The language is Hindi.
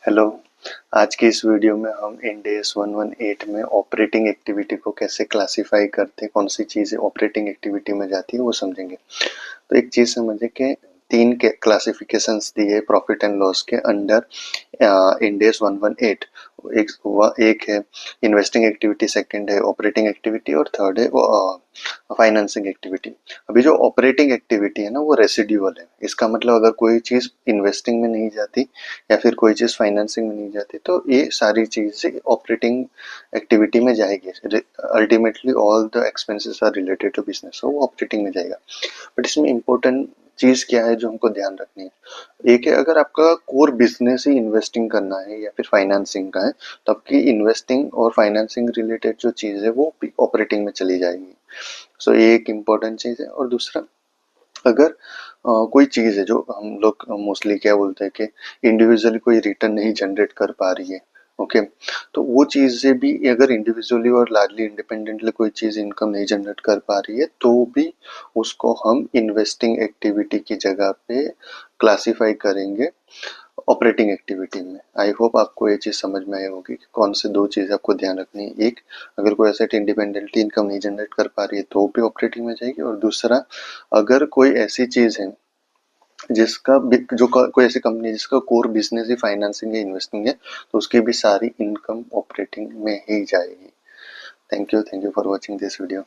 हेलो। आज की इस वीडियो में हम इंड एस 118 में ऑपरेटिंग एक्टिविटी को कैसे क्लासिफाई करते हैं, कौन सी चीज़ें ऑपरेटिंग एक्टिविटी में जाती है वो समझेंगे। तो एक चीज़ समझे कि तीन के क्लासिफिकेशंस दिए प्रॉफिट एंड लॉस के अंडर इंड एस 118। एक है इन्वेस्टिंग एक्टिविटी, सेकंड है ऑपरेटिंग एक्टिविटी और थर्ड है फाइनेंसिंग एक्टिविटी। अभी जो ऑपरेटिंग एक्टिविटी है ना वो रेसिड्यूअल है। इसका मतलब अगर कोई चीज़ इन्वेस्टिंग में नहीं जाती या फिर कोई चीज़ फाइनेंसिंग में नहीं जाती तो ये सारी चीज़ें ऑपरेटिंग एक्टिविटी में जाएगी। Ultimately all the expenses are related to business, so वो ऑपरेटिंग में जाएगा। बट इसमें इम्पोर्टेंट चीज़ क्या है जो हमको ध्यान रखनी है। एक है, अगर आपका कोर बिजनेस ही इन्वेस्टिंग करना है या फिर फाइनेंसिंग का है तो आपकी इन्वेस्टिंग और फाइनेंसिंग रिलेटेड जो चीज़ है वो ऑपरेटिंग में चली जाएगी। सो ये एक इम्पोर्टेंट चीज़ है। और दूसरा, अगर कोई चीज़ है जो हम लोग मोस्टली क्या बोलते हैं कि इंडिविजुअली कोई रिटर्न नहीं जनरेट कर पा रही है, ओके, तो वो चीज़ें भी अगर इंडिविजुअली और लार्जली इंडिपेंडेंटली कोई चीज़ इनकम नहीं जनरेट कर पा रही है तो भी उसको हम इन्वेस्टिंग एक्टिविटी की जगह पे क्लासिफाई करेंगे ऑपरेटिंग एक्टिविटी में। आई होप आपको ये चीज़ समझ में आई होगी कि कौन से दो चीज़ आपको ध्यान रखनी है। एक, अगर कोई एसेट इंडिपेंडेंटली इनकम नहीं जनरेट कर पा रही है तो भी ऑपरेटिंग में जाएगी। और दूसरा, अगर कोई ऐसी चीज़ है जिसका कोई ऐसी कंपनी जिसका कोर बिजनेस ही फाइनेंसिंग या इन्वेस्टिंग है तो उसकी भी सारी इनकम ऑपरेटिंग में ही जाएगी। Thank you for watching this video.